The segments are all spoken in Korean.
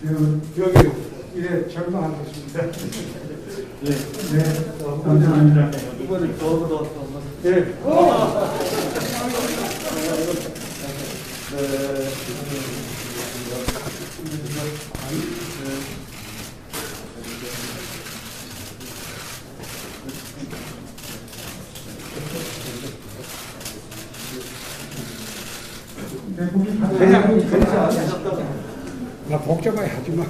여기 이래 절망하겠습니다. 네. 네, 감사합니다. 이번에 더욱더 네. 나 복잡하게 하지 마.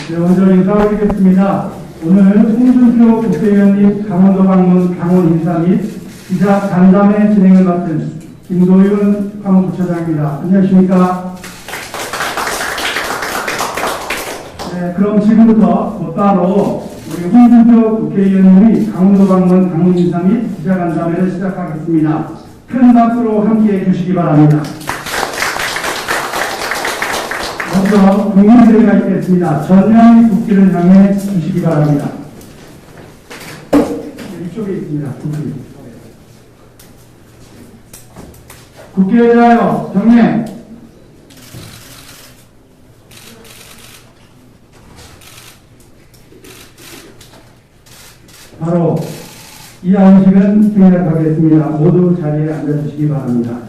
네, 먼저 인사드리겠습니다. 오늘 홍준표 국회의원님 강원도 방문 강원 인사 및 기자 간담회 진행을 맡은 김도윤 사무부처장입니다. 안녕하십니까? 네, 그럼 지금부터 곧바로 우리 홍준표 국회의원님이 강원도 방문 강원 인사 및 기자 간담회를 시작하겠습니다. 큰 박수로 함께해 주시기 바랍니다. 먼저 국민들과 있겠습니다. 전면의 국기를 향해 주시기 바랍니다. 이쪽에 있습니다. 국기에 대하여 경례. 바로 이 안식은 생략하겠습니다. 모두 자리에 앉아주시기 바랍니다.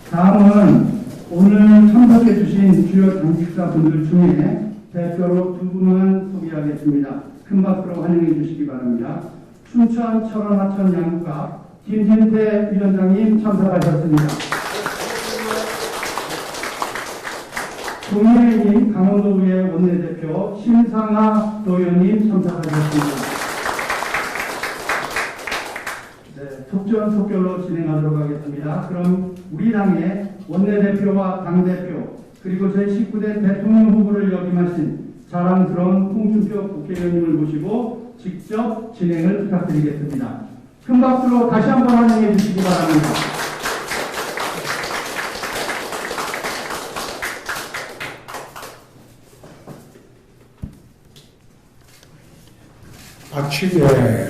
다음은 오늘 참석해 주신 주요 당직자 분들 중에 대표로 두 분만 소개하겠습니다. 큰 박수로 환영해 주시기 바랍니다. 춘천 철원 하천 양구가 김진태 위원장님 참석하셨습니다. 국민의힘 강원도의회 원내대표 심상하 도의원님 참석하셨습니다. 네, 속전속결로 진행하도록 하겠습니다. 그럼 우리 당의 원내대표와 당대표 그리고 제19대 대통령 후보를 역임하신 자랑스러운 홍준표 국회의원님을 모시고 직접 진행을 부탁드리겠습니다. 큰 박수로 다시 한번 환영해 주시기 바랍니다. 아침에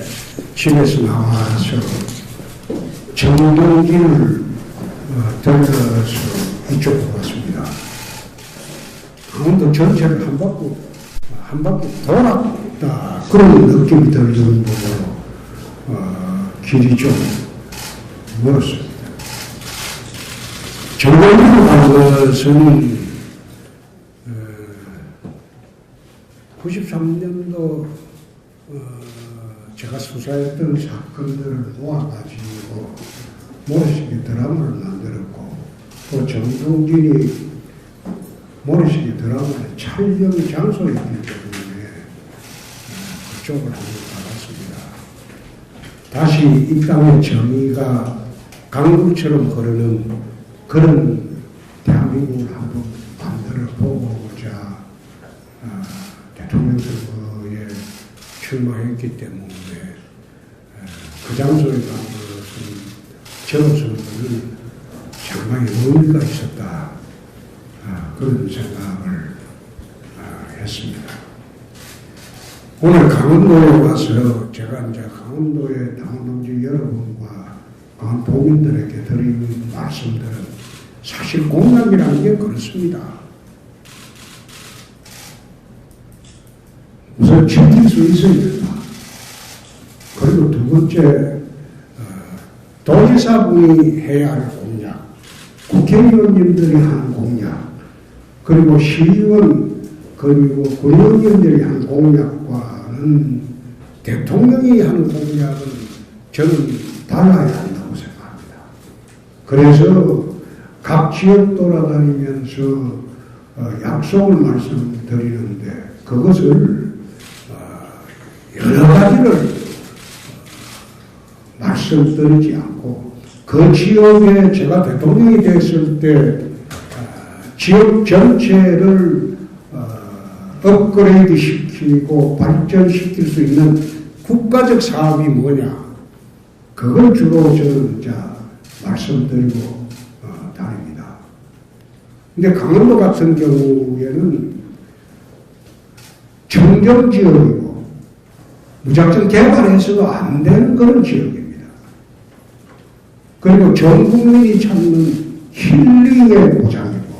집에서 나와서 정동길을 들러서 이쪽으로 왔습니다. 강원도 전체를 한 바퀴 돌았다 그런 느낌이 들 정도로 길이 좀 멀었습니다. 정동길로 간 것은 93년도 제가 수사했던 사건들을 모아가지고 모래시계 드라마를 만들었고 또 정동진이 모래시계 드라마의 촬영 장소였기 때문에 그쪽을 한번 가봤습니다. 다시 이 땅의 정의가 강물처럼 흐르는 그런 대한민국을 한번 만들어 보고자 대통령 선거에 출마했기 때문에 그 장소에 간 것은 저로서는 상당히 의미가 있었다 그런 생각을 했습니다. 오늘 강원도에 와서 제가 이제 강원도의 당원동지 여러분과 강원도민들에게 드리는 말씀들은 사실 공약이라는 게 그렇습니다. 우선 지킬 수 있어야 된다. 그리고 두 번째, 도지사분이 해야 할 공약, 국회의원님들이 하는 공약, 그리고 시의원, 그리고 군의원님들이 하는 공약과는 대통령이 하는 공약은 저는 달라야 한다고 생각합니다. 그래서 각 지역 돌아다니면서 약속을 말씀드리는데 그것을 여러 가지를 말씀드리지 않고 그 지역에 제가 대통령이 됐을 때 지역 전체를 업그레이드 시키고 발전시킬 수 있는 국가적 사업이 뭐냐 그걸 주로 저는 말씀드리고 다닙니다. 근데 강원도 같은 경우에는 청정지역이고 무작정 개발해서도 안 되는 그런 지역입니다. 그리고 전 국민이 찾는 힐링의 고장이고,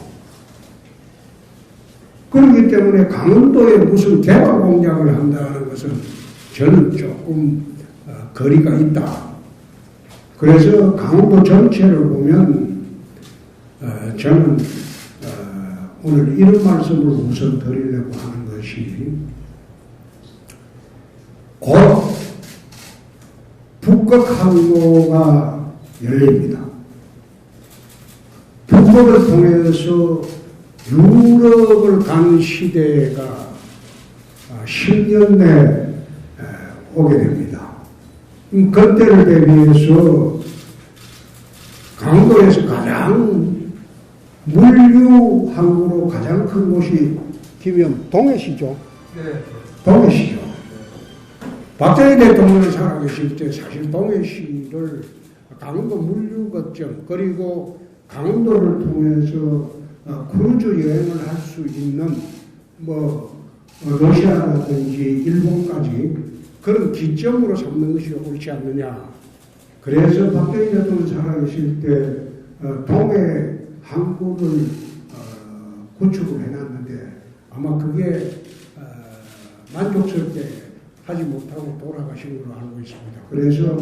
그렇기 때문에 강원도에 무슨 개발 공약을 한다는 것은 저는 조금 거리가 있다. 그래서 강원도 전체를 보면 저는 오늘 이런 말씀을 우선 드리려고 하는 것이, 곧 북극항로가 열립니다. 북극을 통해서 유럽을 가는 시대가 10년 내에 오게 됩니다. 그때를 대비해서 강원도에서 가장 물류 항구로 가장 큰 곳이 김영 동해시죠. 네. 동해시죠. 박정희 대통령이 살아계실 때 사실 동해시를 강원도 물류 거점, 그리고 강원도를 통해서 크루즈 여행을 할 수 있는 러시아라든지 일본까지 그런 기점으로 삼는 것이 옳지 않느냐. 그래서 박정희 대통령이 살아계실 때 동해 항구를 구축을 해놨는데 아마 그게 만족스럽게 하지 못하고 돌아가신 걸로 알고 있습니다. 그래서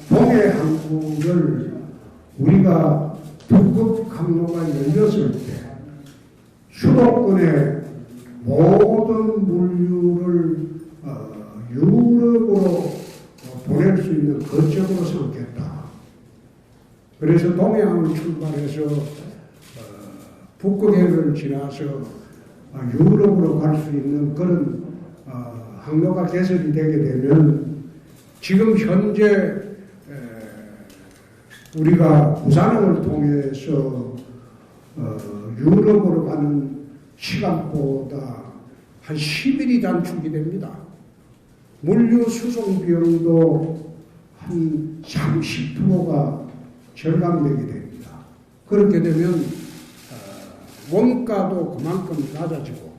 동해 항구를 우리가 북극 항로가 열렸을 때 수도권의 모든 물류를 유럽으로 보낼 수 있는 거점으로 삼겠다. 그래서 동해항을 출발해서 북극해를 지나서 유럽으로 갈 수 있는 그런 항로가 개설이 되게 되면, 지금 현재 우리가 부산항을 통해서 유럽으로 가는 시간보다 한 10일이 단축이 됩니다. 물류 수송 비용도 한 30%가 절감되게 됩니다. 그렇게 되면 원가도 그만큼 낮아지고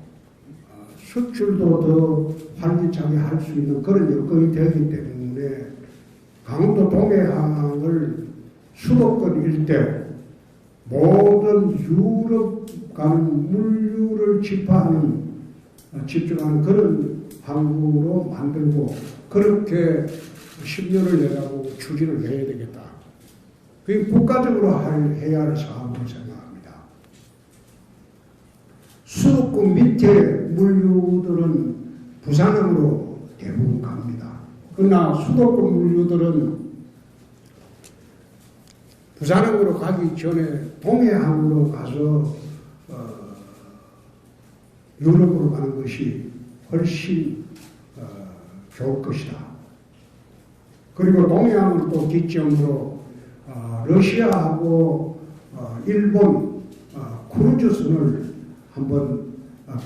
수출도 더 활기차게 할 수 있는 그런 여건이 되기 때문에 강원도 동해항을 수도권 일대 모든 유럽 가는 물류를 집중하는 그런 항구로 만들고, 그렇게 10년을 내다보고 추진을 해야 되겠다. 그게 국가적으로 해야 할 사업으로 생각합니다. 수도권 밑에 물류들은 부산항으로 대부분 갑니다. 그러나 수도권 물류들은 부산항으로 가기 전에 동해항으로 가서 유럽으로 가는 것이 훨씬 좋을 것이다. 그리고 동해항을 또 기점으로 러시아하고 일본 크루즈선을 한번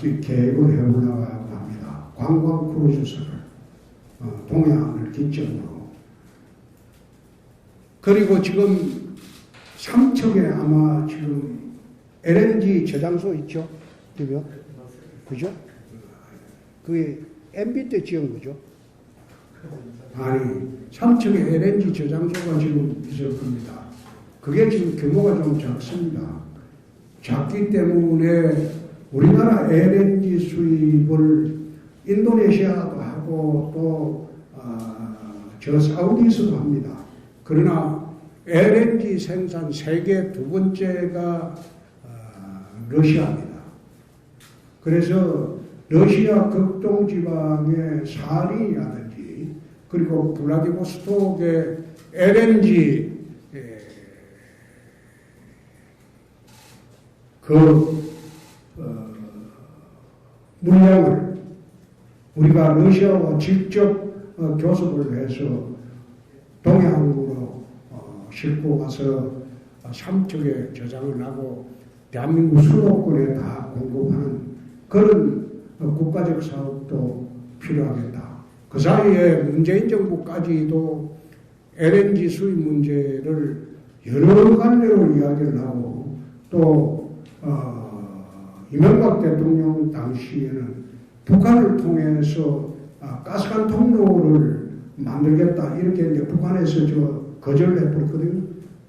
계획을 해보려고 합니다. 관광 크루즈선을 동해항을 기점으로. 그리고 지금 삼척에 아마 지금 LNG 저장소 있죠? 그죠? 그게 MB 때 지은 거죠? 아니, 삼척에 LNG 저장소가 지금 있을 겁니다. 그게 지금 규모가 좀 작습니다. 작기 때문에 우리나라 LNG 수입을 인도네시아도 하고 또 저 사우디에서도 합니다. 그러나 LNG 생산 세계 두 번째가 러시아입니다. 그래서 러시아 극동지방의 사린이라든지 그리고 블라디보스톡의 LNG 물량을 우리가 러시아와 직접 교섭을 해서 동해항으로 싣고 가서 삼척에 저장을 하고 대한민국 수도권에 다 공급하는 그런 국가적 사업도 필요하겠다. 그 사이에 문재인 정부까지도 LNG 수입 문제를 여러 갈래로 이야기를 하고 또 이명박 대통령 당시에는 북한을 통해서 가스관 통로를 만들겠다 이렇게 했는데 북한에서 거절을 해버렸거든요.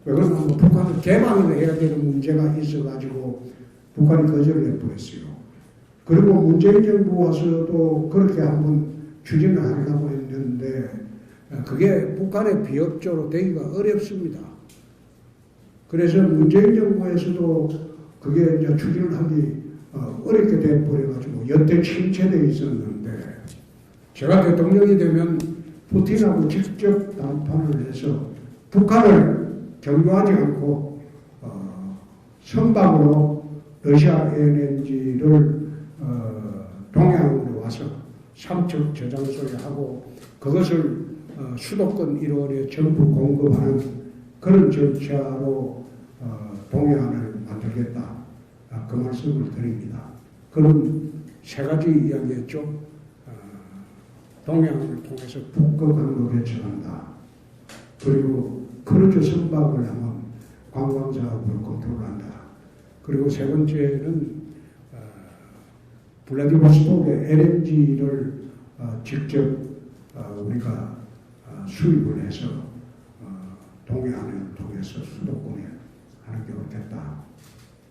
왜 그러냐면 북한을 개방을 해야 되는 문제가 있어가지고 북한이 거절을 해버렸어요. 그리고 문재인 정부 와서도 그렇게 한번 추진을 하려고 했는데 그게 북한의 비협조로 되기가 어렵습니다. 그래서 문재인 정부에서도 그게 이제 추진을 하기 어렵게 돼버려가지고 여태 침체되어 있었는데 제가 대통령이 되면 푸틴하고 직접談판을 해서 북한을 경고하지 않고 선박으로 러시아 LNG를 동해안으로 와서 삼척 저장소에 하고 그것을 수도권 1월에 전부 공급하는 그런 절차로 동해안을 만들겠다. 그 말씀을 드립니다. 그런 세 가지 이야기였죠. 동해안을 통해서 북극항로 개척한다. 그리고 크루즈 선박을 하면 관광사업을 컨트롤한다. 그리고 세 번째는 블라디보스톡에 LNG를 직접 우리가 수입을 해서 동해안을 통해서 수도권에 하는 게 어렵겠다.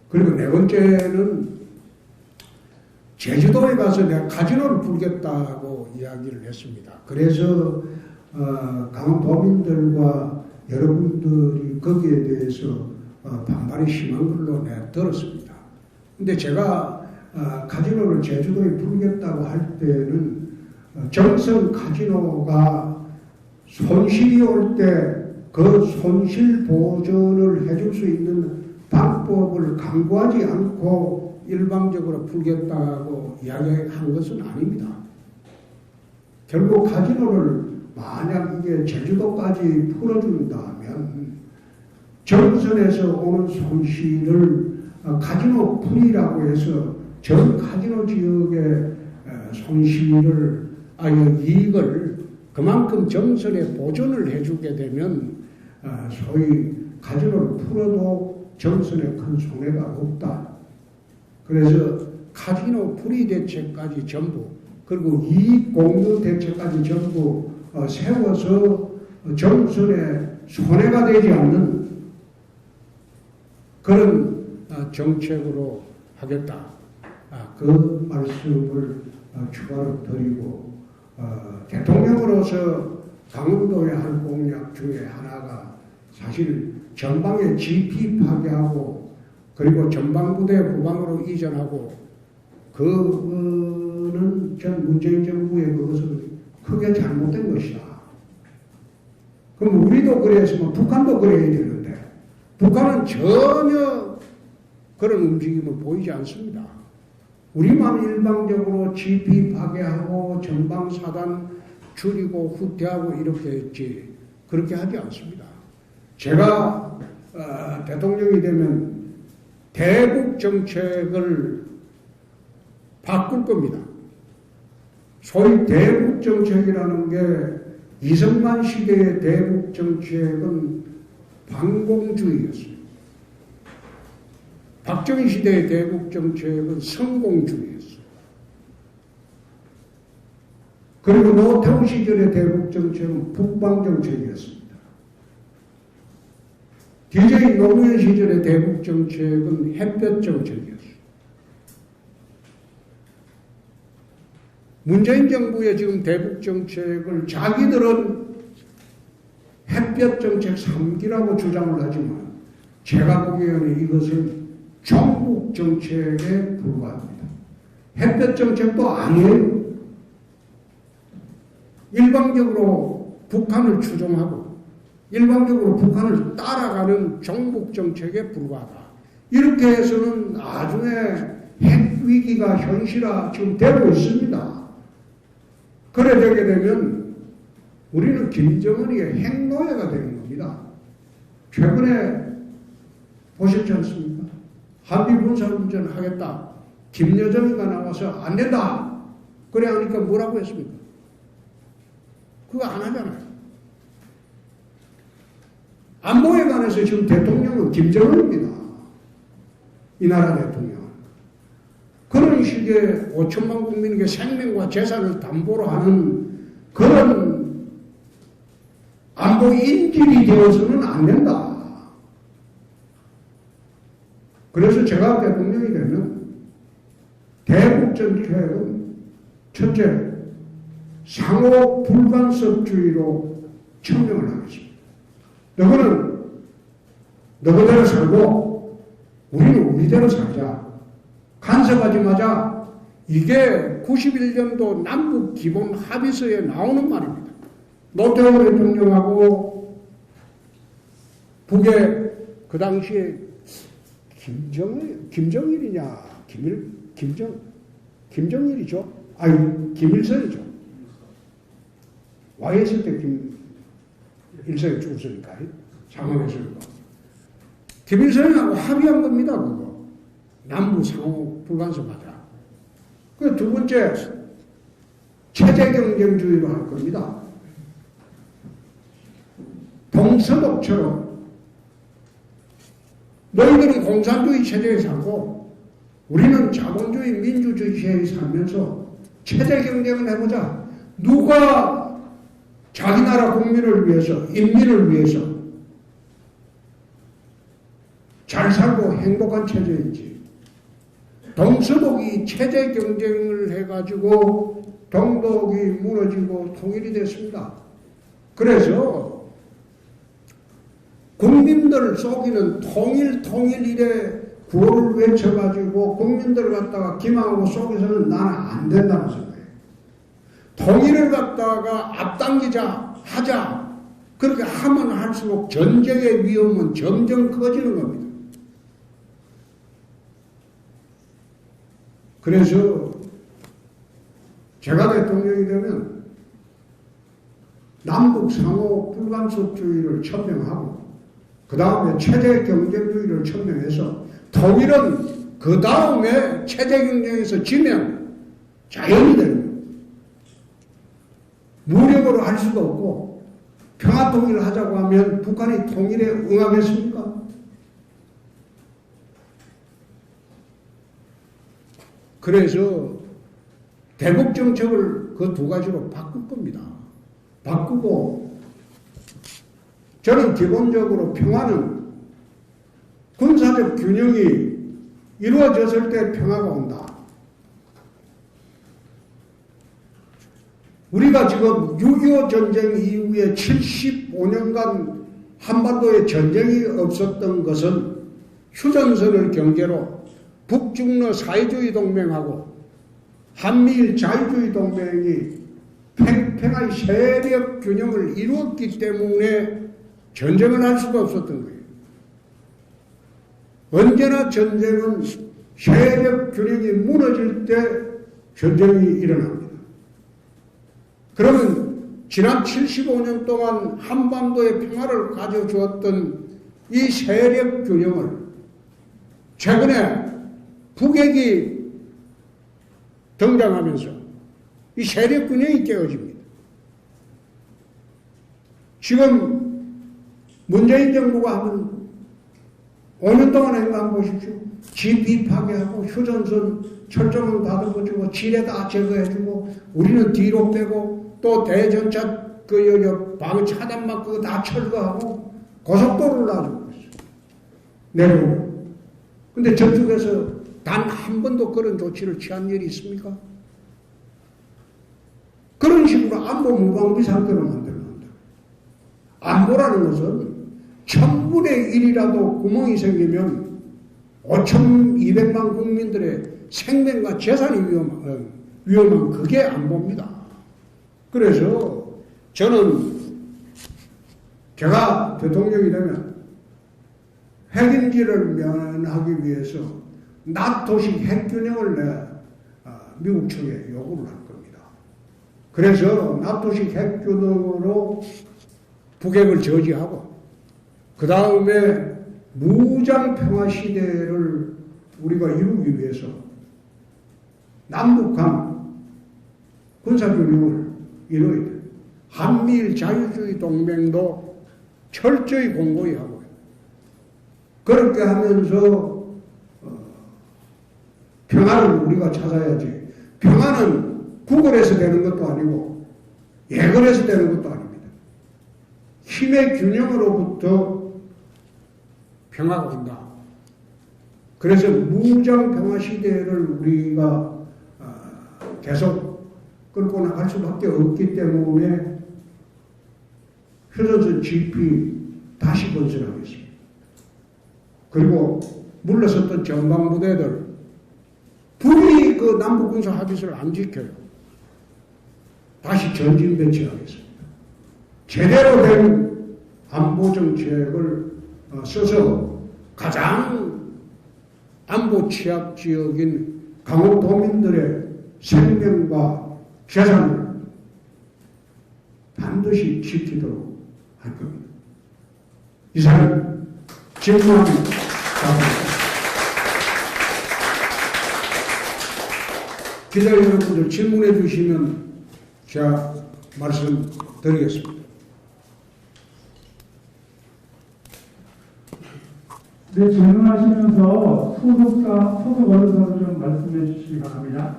그리고 네 번째는 제주도에 가서 내가 카지노를 풀겠다고 이야기를 했습니다. 그래서 강원도민들과 여러분들이 거기에 대해서 반발이 심한 걸로 내가 들었습니다. 근데 제가 카지노를 제주도에 풀겠다고 할 때는 정성 카지노가 손실이 올 때 그 손실 보전을 해줄 수 있는 방법을 강구하지 않고 일방적으로 풀겠다고 이야기한 것은 아닙니다. 결국 카지노를 만약 이게 제주도까지 풀어준다면 정선에서 오는 손실을 카지노 풀이라고 해서 전 카지노 지역의 손실을 이익을 그만큼 정선에 보존을 해주게 되면 소위 카지노를 풀어도 정선에 큰 손해가 없다. 그래서 카지노 풀이 대책까지 전부 그리고 이익 공유 대책까지 전부 세워서 정선에 손해가 되지 않는 그런 정책으로 하겠다. 그 말씀을 추가로 드리고 대통령으로서 강원도에 할 공약 중에 하나가 사실 전방에 GP 파괴하고 그리고 전방부대 후방으로 이전하고 그거는 전 문재인 정부의 그것은 크게 잘못된 것이다. 그럼 우리도 그랬으면 북한도 그래야 되는데 북한은 전혀 그런 움직임을 보이지 않습니다. 우리만 일방적으로 GP 파괴하고 전방 사단 줄이고 후퇴하고 이렇게 했지 그렇게 하지 않습니다. 제가 대통령이 되면 대북 정책을 바꿀 겁니다. 소위 대북 정책이라는 게 이승만 시대의 대북 정책은 반공주의였어요. 박정희 시대의 대북 정책은 성공주의였어요. 그리고 노태우 시절의 대북 정책은 북방 정책이었습니다. DJ 노무현 시절의 대북 정책은 햇볕 정책이었어요. 문재인 정부의 지금 대북 정책을 자기들은 햇볕 정책 3기라고 주장을 하지만 제가 보기에는 이것은 종북 정책에 불과합니다. 햇볕 정책도 아니에요. 일방적으로 북한을 추종하고 일방적으로 북한을 따라가는 종북 정책에 불과하다. 이렇게 해서는 나중에 핵위기가 현실화 지금 되고 있습니다. 그래 되게 되면 우리는 김정은의 핵노예가 되는 겁니다. 최근에 보셨지 않습니까? 한미 군사훈련 하겠다. 김여정이가 나와서 안 된다. 그래 하니까 뭐라고 했습니까? 그거 안 하잖아요. 안보에 관해서 지금 대통령은 김정은입니다. 이 나라 대통령. 그런 식의 5천만 국민에게 생명과 재산을 담보로 하는 그런 안보 인질이 되어서는 안 된다. 그래서 제가 대통령이 되면 대국정책은 첫째, 상호 불간섭주의로 천명을 하겠습니다. 너희는 너희대로 살고 우리는 우리대로 살자. 간섭하지 마자. 이게 91년도 남북 기본 합의서에 나오는 말입니다. 노태우 대통령하고 북의 그 당시에 김정일이냐 김정일이죠. 아니 김일성이죠. 와 있을 때 김일성이 죽었으니까 상황했으니까 김일성하고 합의한 겁니다. 그거 남북 상호 불간섭하자. 그 두 번째 체제 경쟁주의로 할 겁니다. 동서독처럼 너희들은 공산주의 체제에 살고 우리는 자본주의 민주주의 체제에 살면서 체제 경쟁을 해보자. 누가 자기 나라 국민을 위해서 인민을 위해서 잘 살고 행복한 체제인지. 동서독이 체제 경쟁을 해가지고 동독이 무너지고 통일이 됐습니다. 그래서 국민들 속이는 통일 이래 구호를 외쳐가지고 국민들 갖다가 기망하고 속에서는 나는 안 된다는 생각이에요. 통일을 갖다가 앞당기자 하자. 그렇게 하면 할수록 전쟁의 위험은 점점 커지는 겁니다. 그래서 제가 대통령이 되면 남북 상호 불간섭주의를 천명하고 그 다음에 체제 경쟁주의를 천명해서 통일은 그 다음에 체제 경쟁에서 지면 자연이 되는 거예요. 무력으로 할 수도 없고 평화 통일을 하자고 하면 북한이 통일에 응하겠습니까? 그래서 대북 정책을 그 두 가지로 바꿀 겁니다. 바꾸고 저는 기본적으로 평화는 군사적 균형이 이루어졌을 때 평화가 온다. 우리가 지금 6.25 전쟁 이후에 75년간 한반도에 전쟁이 없었던 것은 휴전선을 경계로 북중러 사회주의 동맹하고 한미일 자유주의 동맹이 팽팽한 세력 균형을 이루었기 때문에 전쟁을 할 수가 없었던 거예요. 언제나 전쟁은 세력 균형이 무너질 때 전쟁이 일어납니다. 그러면 지난 75년 동안 한반도의 평화를 가져주었던 이 세력 균형을 최근에 북핵이 등장하면서 이 세력 균형이 깨어집니다. 지금 문재인 정부가 한번 5년 동안 행간 보십시오. GP 파괴하고 휴전선 철조망 다 덮어주고 지뢰 다 제거해주고 우리는 뒤로 빼고 또 대전차 방어 차단막 그거 다 철거하고 고속도로를 놔주고 있어요. 내려오고. 근데 저쪽에서 단 한 번도 그런 조치를 취한 일이 있습니까? 그런 식으로 안보 무방비 상태로 만들어낸다. 안보라는 것은 1000분의 1이라도 구멍이 생기면 5200만 국민들의 생명과 재산이 위험한 그게 안보입니다. 그래서 저는 제가 대통령이 되면 핵인지를 면하기 위해서 나토식 핵균형을 미국 측에 요구를 할 겁니다. 그래서 나토식 핵균형으로 북핵을 저지하고 그 다음에 무장 평화 시대를 우리가 이루기 위해서 남북한 군사균형을 이루어야 돼요. 한미일 자유주의 동맹도 철저히 공고히 하고 그렇게 하면서 평화를 우리가 찾아야지. 평화는 구걸해서 되는 것도 아니고 예걸해서 되는 것도 아닙니다. 힘의 균형으로부터 평화가 온다. 그래서 무장 평화 시대를 우리가 계속 끌고 나갈 수밖에 없기 때문에 휴전선 GP 다시 건설하겠습니다. 그리고 물러섰던 전방부대들 북이 그 남북군사 합의서를 안 지켜요. 다시 전진 배치하겠습니다. 제대로 된 안보 정책을 써서 가장 안보 취약 지역인 강원도민들의 생명과 재산을 반드시 지키도록 할 겁니다. 이상 질문합니다. 기자 여러분들 질문해 주시면 제가 말씀드리겠습니다. 네, 질문하시면서 소속 언론사로 좀 말씀해 주시기 바랍니다.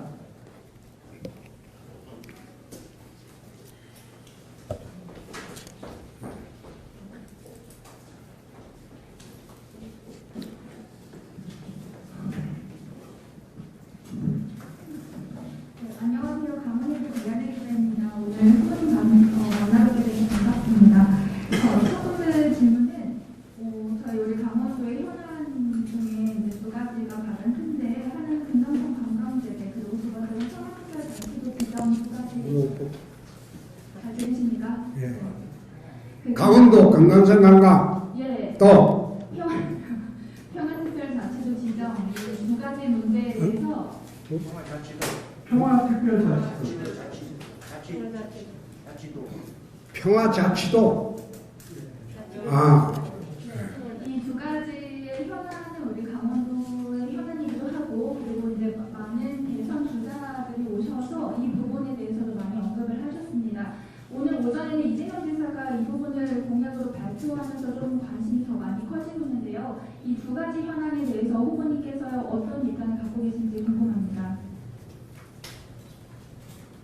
안녕하세요. 강원일보 미안해 기자입니다. 오늘 후보님 만나뵙게 되서 반갑습니다. 첫 번째 질문은 저희 우리 강원도의 현안 중에 이제 두 가지가 가장 큰데 하나는 금강산 관광재배 그리고 두 번째는 청와특별 자치도 규정 두 가지 잘 들으십니까? 예. 그 강원도 금강산 관광 예. 또 평화특별 자치도 지정 이 두 가지 문제에 대해서 평화자치도 이 두 가지의 현안은 우리 강원도의 현안이기도 하고 그리고 이제 많은 대선 주자들이 오셔서 이 부분에 대해서도 많이 언급을 하셨습니다. 오늘 오전에는 이재명 지사가 이 부분을 공약으로 발표하면서 좀 관심이 더 많이 커지고 있는데요. 이 두 가지 현안에 대해서 후보님께서 어떤 입장을 갖고 계신지 궁금합니다.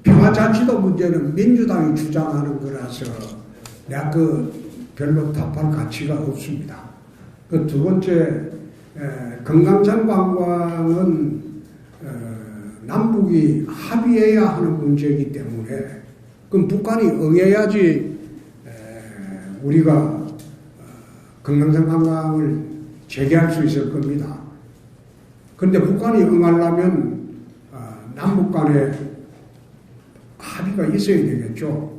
평화자치도 문제는 민주당이 주장하는 거라서 내가 별로 답할 가치가 없습니다. 그 두 번째 금강산 관광은 남북이 합의해야 하는 문제이기 때문에 그럼 북한이 응해야지 우리가 금강산 관광을 재개할 수 있을 겁니다. 그런데 북한이 응하려면 남북 간에 합의가 있어야 되겠죠.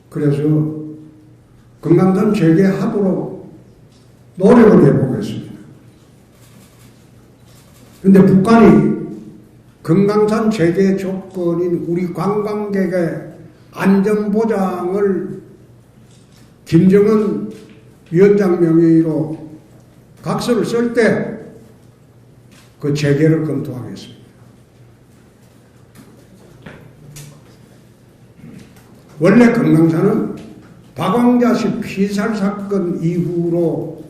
그래서 금강산 재개하도록 노력을 해보겠습니다. 그런데 북한이 금강산 재개 조건인 우리 관광객의 안전보장을 김정은 위원장 명의로 각서를 쓸 때 그 재개를 검토하겠습니다. 원래 금강산은 박광자씨 피살 사건 이후로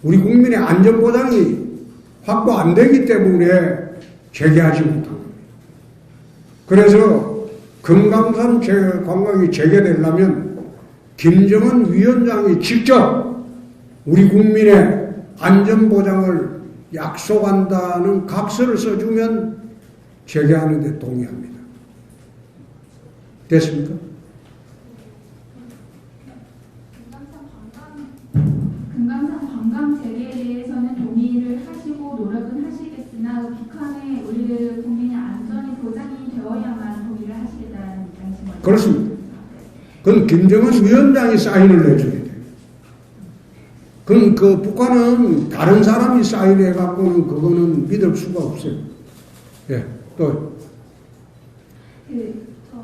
우리 국민의 안전보장이 확보 안 되기 때문에 재개하지 못한 겁니다. 그래서 금강산 관광이 재개되려면 김정은 위원장이 직접 우리 국민의 안전보장을 약속한다는 각서를 써주면 재개하는 데 동의합니다. 됐습니까? 금강산 관광 재개에 대해서는 동의를 하시고 노력은 하시겠으나 북한의 우리 국민의 안전이 보장이 되어야만 동의를 하시겠다는 입장이신 거죠? 그렇습니다. 그건 김정은 위원장이 사인을 내줘야 돼요. 그럼 그 북한은 다른 사람이 사인해갖고는 그거는 믿을 수가 없어요. 예, 또. 저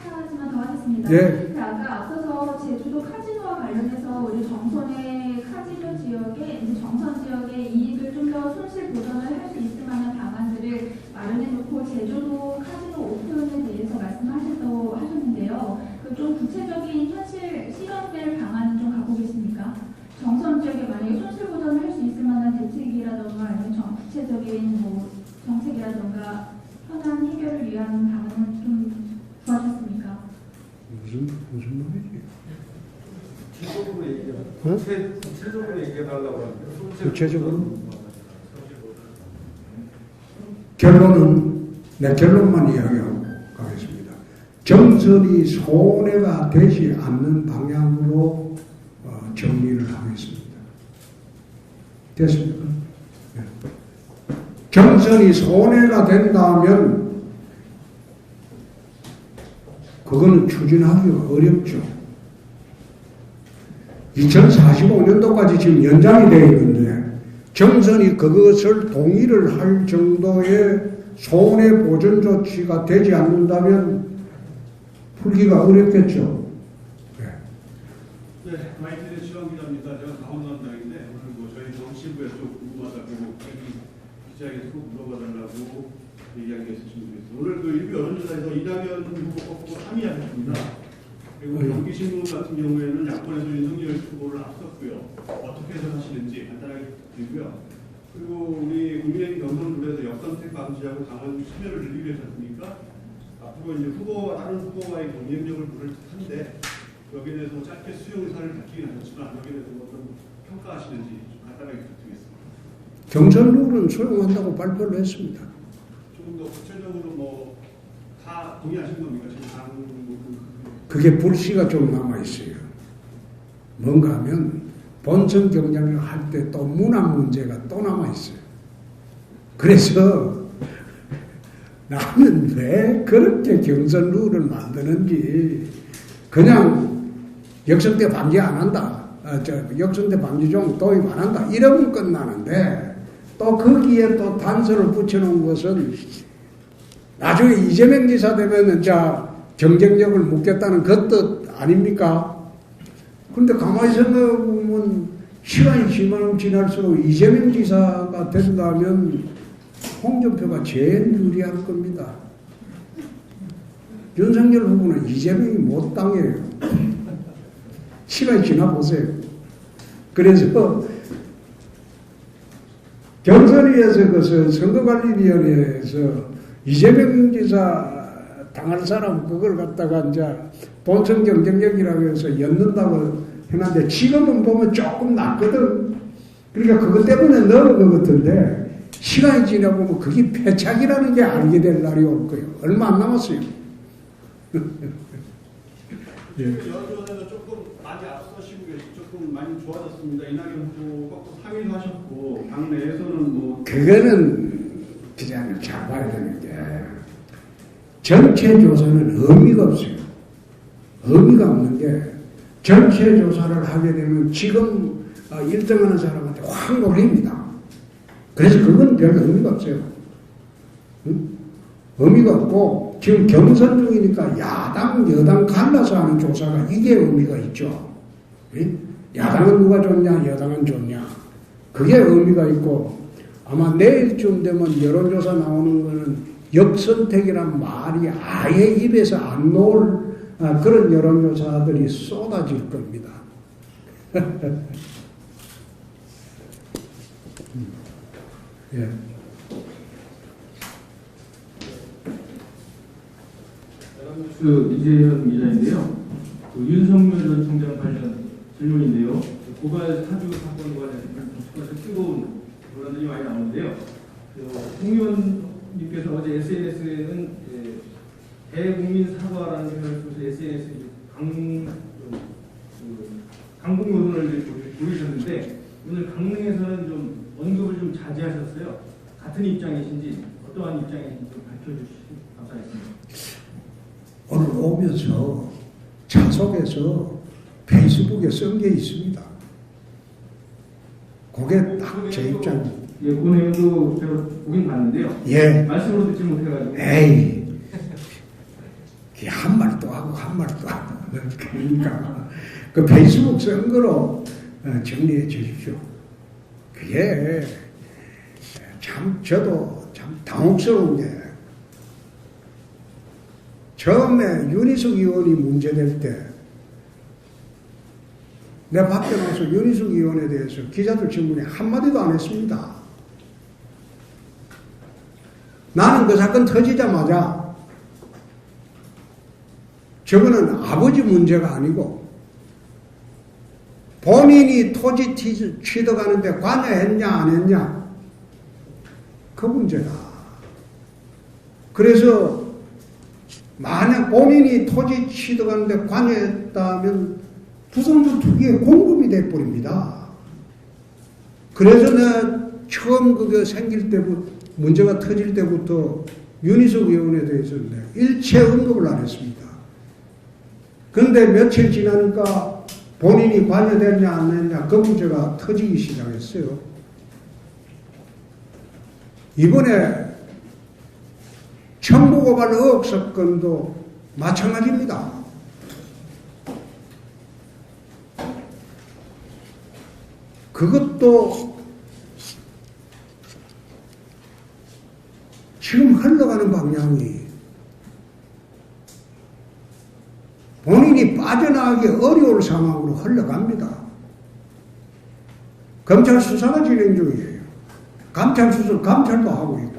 하나만 더 하겠습니다. 예. 아까 앞서서 제주도 카지노와 관련해서 우리 정선의 카지노 지역에 이제 정선 지역의 이익을 좀 더 손실 보전을 할 수 있을 만한 방안들을 마련해놓고 제주도 카지노 오픈에 대해서 말씀하셨다고 하셨는데요. 그 좀 구체적인 현실 실현될 방안은 좀 갖고 계십니까? 정선 지역에 만약에 손실 보전을 할 수 있을 만한 대책이라던가 아니면 구체적인 뭐 정책이라던가 현안 해결을 위한 방안은 좀 구하셨습니까? 무슨 말이지? 구체적으로 얘기해달라고 하는데 구체적으로? 결론은 내 결론만 이야기하고 가겠습니다. 정선이 손해가 되지 않는 방향으로 정리를 하겠습니다. 됐습니까? 네. 정선이 손해가 된다면 그거는 추진하기가 어렵죠. 2045년도까지 지금 연장이 되어 있는데 정선이 그것을 동의를 할 정도의 손해보전 조치가 되지 않는다면 풀기가 어렵겠죠. 네, 마이틴의 시황기자입니다. 제가 강원남당인데 오늘 뭐 저희 정치부에 좀 궁금하다고 기자에게 꼭 물어봐달라고 얘기한 게 있으신 분 있어요. 오늘 그 일부 여론조사에서 이낙연 후보 꺾고 3위 하셨습니다. 그리고 경기신문 같은 경우에는 야권에서 윤석열 후보를 앞섰고요. 어떻게 해석하시는지 간단하게 드리고요. 그리고 우리 국민의힘 경선룰에서 역선택 방지하고 당원 참여를 늘리기 위해서 했으니까 앞으로 이제 후보와 다른 후보와의 경쟁력을 부를 듯한데 여기에 대해서 짧게 수용 의사를 밝히긴 하셨지만 여기에 대해서 어떤 평가하시는지 좀 간단하게 부탁드리겠습니다. 경선 룰은 수용한다고 발표를 했습니다. 조금 더 구체적으로 뭐 다 동의하시는 겁니까? 지금 당 그게 불씨가 좀 남아있어요. 뭔가 하면 본선 경쟁을 할 때 또 문화 문제가 또 남아있어요. 그래서 나는 왜 그렇게 경선 룰을 만드는지 그냥 역선택 방지 안 한다. 역선택 방지종 도입 안 한다. 이러면 끝나는데 또 거기에 또 단서를 붙여놓은 것은 나중에 이재명 지사 되면은 경쟁력을 묻겠다는 그 뜻 아닙니까? 근데 가만히 생각해보면 시간이 지날수록 이재명 지사가 된다면 홍준표가 제일 유리할 겁니다. 윤석열 후보는 이재명이 못 당해요. 시간이 지나보세요. 그래서 경선위에서 그 선거관리위원회에서 이재명 지사 당할 사람 그걸 갖다가 이제 본선 경쟁력이라고 해서 엮는다고 해놨는데 지금은 보면 조금 낫거든. 그러니까 그것 때문에 넣은 것 같은데 시간이 지나보면 그게 패착이라는 게 알게 될 날이 올 거예요. 얼마 안 남았어요. 예. 여론조사에서 조금 많이 앞서시고 조금 많이 좋아졌습니다. 이낙연 후보 꺾고 3위도 하셨고 당내에서는 뭐 그거는 기자님 잘 봐야 되는 게 전체 조사는 의미가 없어요. 의미가 없는 게 전체 조사를 하게 되면 지금 1등하는 사람한테 확 놀립니다. 그래서 그건 별 의미가 없어요. 응? 의미가 없고 지금 경선 중이니까 야당 여당 갈라서 하는 조사가 이게 의미가 있죠. 응? 야당은 누가 좋냐 여당은 좋냐 그게 의미가 있고 아마 내일쯤 되면 여론조사 나오는 거는 역선택이란 말이 아예 입에서 안 나올 그런 여론조사들이 쏟아질 겁니다. 예. 연합뉴스 이재현 기자인데요. 그 윤석열 전 총장 관련 질문인데요. 고발 사주 사건과 관련해서 뜨거운 논란들이 많이 나오는데요. 홍 의원님께서 어제 SNS에는 대국민 사과라는 표현을 써서 SNS에 강국 노선을 보이셨는데 오늘 강릉에서는 좀 언급을 좀 자제하셨어요. 같은 입장이신지 어떠한 입장이신지 좀 밝혀주시면 감사하겠습니다. 오늘 오면서 차 속에서 페이스북에 쓴 게 있습니다. 그게 딱 제 입장입니다. 예, 그 내용도 제가 보긴 봤는데요. 예. 말씀으로 듣지 못해가지고. 에이. 한 말 또 하고 한 말 또 하고. 그러니까 그 페이스북 쓴 거로 정리해 주십시오. 그게 참 저도 참 당혹스러운 게 처음에 윤희숙 의원이 문제될 때 내가 밖에 나와서 윤희숙 의원에 대해서 기자들 질문에 한마디도 안 했습니다. 나는 그 사건 터지자마자 저거는 아버지 문제가 아니고 본인이 본인이 토지 취득하는데 관여했냐 안 했냐 그 문제다. 그래서 만약 본인이 토지 취득하는데 관여했다면 부동산 투기에 공범이 돼버립니다. 그래서 내가 처음 그게 생길 때부터 문제가 터질 때부터 윤희숙 의원에 대해서는 일체 언급을 안 했습니다. 그런데 며칠 지나니까 본인이 관여됐냐 안 했냐 그 문제가 터지기 시작했어요. 이번에 청부고발 의혹 사건도 마찬가지입니다. 그것도 지금 흘러가는 방향이 본인이 빠져나가기 어려울 상황으로 흘러갑니다. 검찰 수사가 진행 중이에요. 감찰 수사, 감찰도 하고 있고.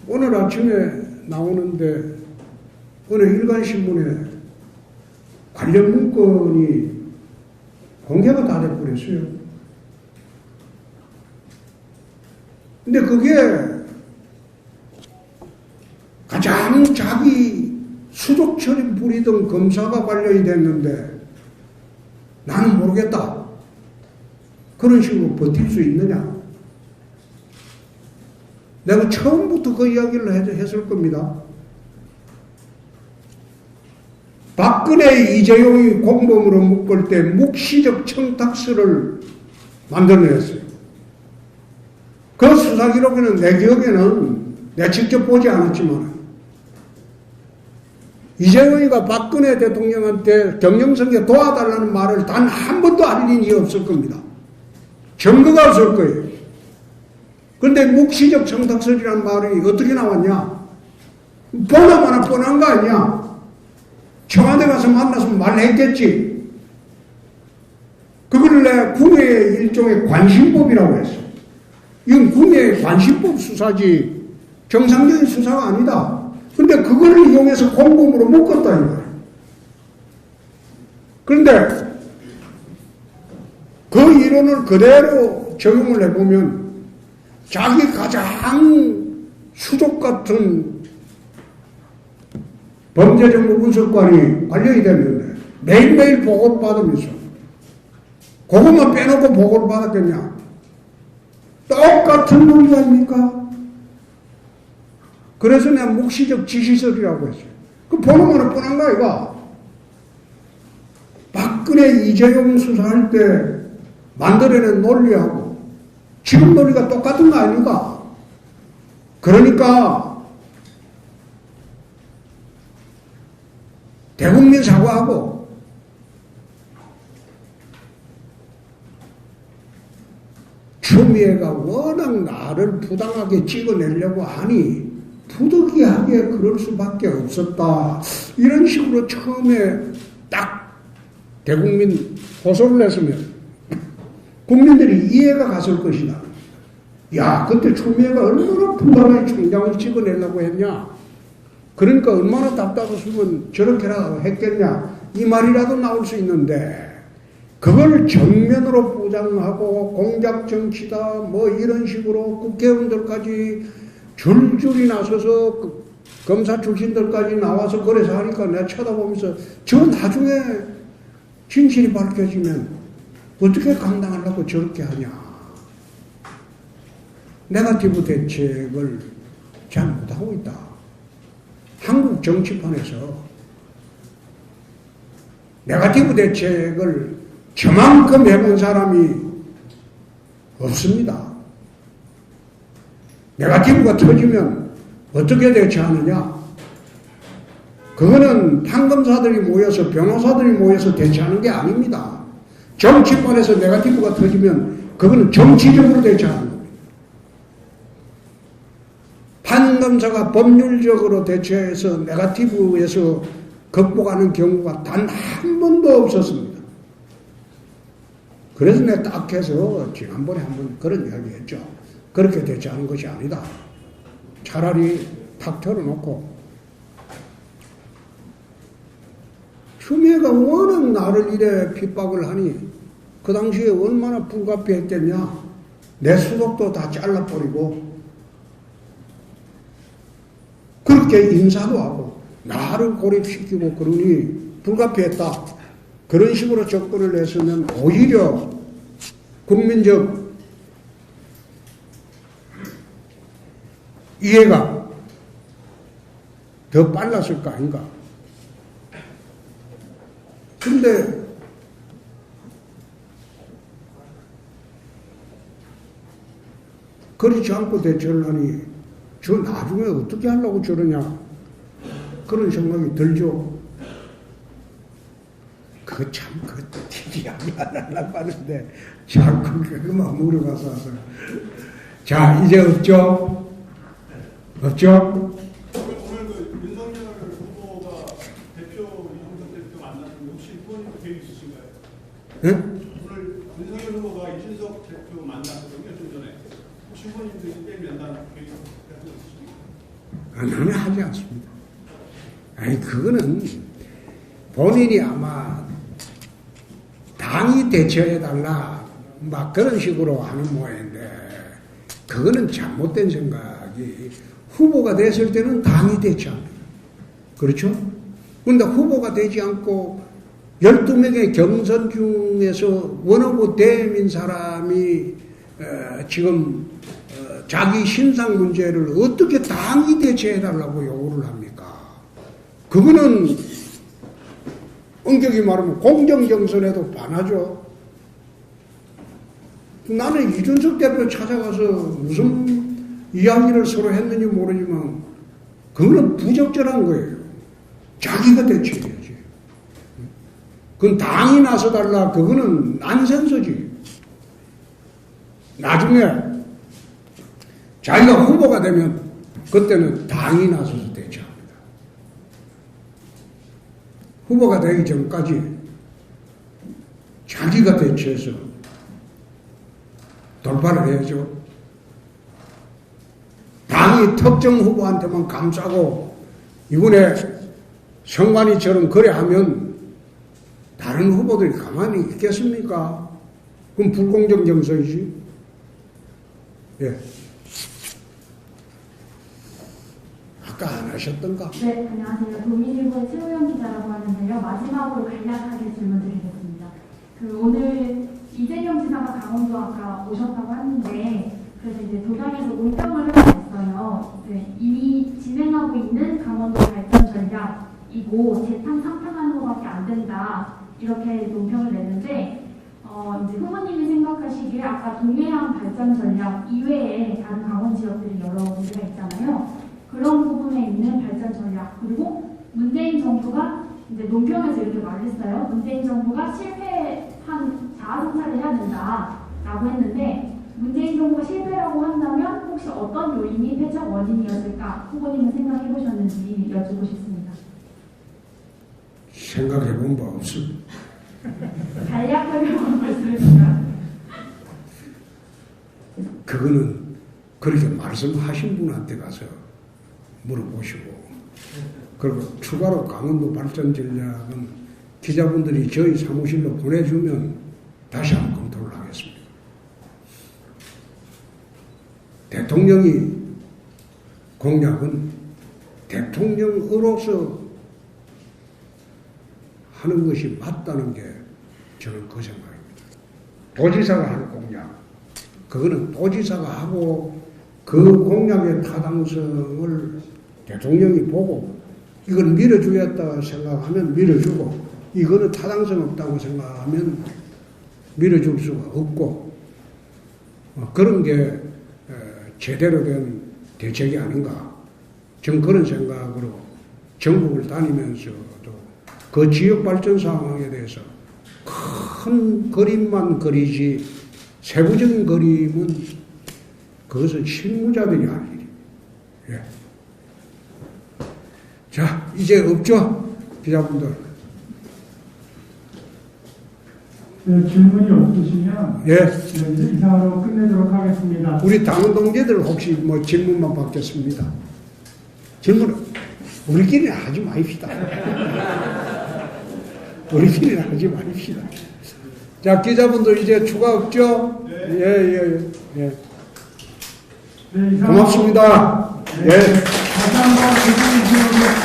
오늘 아침에 나오는데 어느 일간신문에 관련 문건이 공개가 다 돼버렸어요. 근데 그게 가장 자기 수족처럼 부리던 검사가 관련이 됐는데 나는 모르겠다. 그런 식으로 버틸 수 있느냐? 내가 처음부터 그 이야기를 했을 겁니다. 박근혜 이재용이 공범으로 묶을 때 묵시적 청탁서를 만들어냈어요. 그 수사 기록에는 내 기억에는 내가 직접 보지 않았지만 이재용이가 박근혜 대통령한테 경영선거에 도와달라는 말을 단 한 번도 알린 일이 없을 겁니다. 증거가 없을 거예요. 그런데 묵시적 청탁서라는 말이 어떻게 나왔냐? 보나마나 뻔한 거 아니야? 청와대 가서 만나서 말했겠지. 그걸 내가 국외의 일종의 관심법이라고 했어. 이건 국외의 관심법 수사지 정상적인 수사가 아니다. 근데 그걸 이용해서 공범으로 묶었다 이거야. 그런데 그 이론을 그대로 적용을 해보면 자기 가장 수족 같은 범죄정보분석관이 관련이 됐는데 매일매일 보고를 받으면서 그것만 빼놓고 보고를 받았겠냐? 똑같은 논리 아닙니까? 그래서 내가 묵시적 지시설이라고 했어요. 그 보는 거는 뻔한 거야 이거. 박근혜 이재용 수사할 때 만들어낸 논리하고 지금 논리가 똑같은 거 아닙니까? 그러니까 대국민 사과하고 추미애가 워낙 나를 부당하게 찍어내려고 하니 부득이하게 그럴 수밖에 없었다. 이런 식으로 처음에 딱 대국민 호소를 했으면 국민들이 이해가 갔을 것이다. 야, 그때 추미애가 얼마나 부당하게 총장을 찍어내려고 했냐. 그러니까 얼마나 답답했으면 저렇게라도 했겠냐. 이 말이라도 나올 수 있는데 그걸 정면으로 부정하고 공작 정치다 뭐 이런 식으로 국회의원들까지 줄줄이 나서서 검사 출신들까지 나와서 그래서 하니까 내가 쳐다보면서 저 나중에 진실이 밝혀지면 어떻게 감당하려고 저렇게 하냐. 네거티브 대책을 잘 못하고 있다. 한국 정치판에서 네거티브 대책을 저만큼 해본 사람이 없습니다. 네거티브가 터지면 어떻게 대처하느냐? 그거는 판검사들이 모여서 변호사들이 모여서 대처하는 게 아닙니다. 정치권에서 네거티브가 터지면 그거는 정치적으로 대처하는 겁니다. 판검사가 법률적으로 대처해서 네거티브에서 극복하는 경우가 단 한 번도 없었습니다. 그래서 내가 딱 해서 지난번에 한번 그런 이야기 했죠. 그렇게 대처하는 것이 아니다. 차라리 탁 털어놓고 추미애가 워낙 나를 이래 핍박을 하니 그 당시에 얼마나 불가피했겠냐. 내 수독도 다 잘라버리고 그렇게 인사도 하고 나를 고립시키고 그러니 불가피했다. 그런 식으로 접근을 했으면 오히려 국민적 이해가 더 빨랐을 거 아닌가. 근데 그렇지 않고 대처를 하니 저 나중에 어떻게 하려고 저러냐 그런 생각이 들죠. 그 참 TV하고 안 하려고 하는데 자꾸 그것만 물어봐서 자 이제 없죠? 없죠? 오늘 그 윤석열 후보가 대표 이준석 대표 만났는데 혹시 후보님도 계획 있으신가요? 네? 오늘 윤석열 후보가 이준석 대표 만났거든요. 좀 전에 혹시 후보님도 이때 면담 계획 있으십니까? 나는 하지 않습니다. 아니 그거는 본인이 아마 당이 대처해달라 막 그런 식으로 하는 모양인데 그거는 잘못된 생각이 후보가 됐을 때는 당이 대처합니다. 그렇죠? 그런데 후보가 되지 않고 12명의 경선 중에서 원하고 대민 사람이 지금 자기 신상 문제를 어떻게 당이 대처해달라고 요구를 합니까? 그거는 엄격히 말하면 공정경선에도 반하죠. 나는 이준석 대표 찾아가서 무슨 이야기를 서로 했는지 모르지만 그거는 부적절한 거예요. 자기가 대처해야지. 그건 당이 나서달라 그거는 난센서지. 나중에 자기가 후보가 되면 그때는 당이 나서서 대처합니다. 후보가 되기 전까지 자기가 대처해서 돌파를 해야죠. 당이 특정 후보한테만 감싸고 이번에 성관이처럼 그래 하면 다른 후보들이 가만히 있겠습니까? 그럼 불공정 경선이지. 예. 아까 안 하셨던가? 네, 안녕하세요. 도민일보의 최우영 기자라고 하는데요. 마지막으로 간략하게 질문드리겠습니다. 오늘 이재명 지사가 강원도 아까 오셨다고 하는데 그래서 이제 도당에서 논평을 하고 있어요. 네, 이미 진행하고 있는 강원도 발전 전략이고 재탕 상탕하는 것밖에 안 된다. 이렇게 논평을 냈는데 이제 후보님이 생각하시기에 아까 동해안 발전 전략 이외에 다른 강원 지역들이 여러 군데가 있잖아요. 그런 부분에 있는 발전 전략 그리고 문재인 정부가 이제 논평에서 이렇게 말했어요. 문재인 정부가 실패한 자아성찰을 해야 된다라고 했는데 문재인 정부가 실패라고 한다면 혹시 어떤 요인이 패착 원인이었을까 후보님은 생각해 보셨는지 여쭙고 싶습니다. 생각해 본 바 없습니다. 간략하게 말씀해주세요. 그거는 그렇게 말씀하신 분한테 가서 물어보시고 그리고 추가로 강원도 발전 전략은 기자분들이 저희 사무실로 보내주면 다시 한번 검토를 하겠습니다. 대통령이 공약은 대통령으로서 하는 것이 맞다는 게 저는 그 생각입니다. 도지사가 하는 공약 그거는 도지사가 하고 그 공약의 타당성을 대통령이 보고 이걸 밀어주겠다 생각하면 밀어주고 이거는 타당성 없다고 생각하면 밀어줄 수가 없고 그런 게 제대로 된 대책이 아닌가. 전 그런 생각으로 전국을 다니면서도 그 지역 발전 상황에 대해서 큰 그림만 그리지 세부적인 그림은 그것은 실무자들이 할 일입니다. 예. 자, 이제 없죠? 기자분들. 네, 질문이 없으시면 예. 네, 이제 이상으로 끝내도록 하겠습니다. 우리 당원 동지들 혹시 뭐 질문만 받겠습니다. 질문은 우리끼리는 하지 마십시다. 우리끼리 하지 마십시다. 자, 기자분들 이제 추가 없죠? 예. 네, 이상 고맙습니다. 네, 예. 다시 한번 대통령 지역에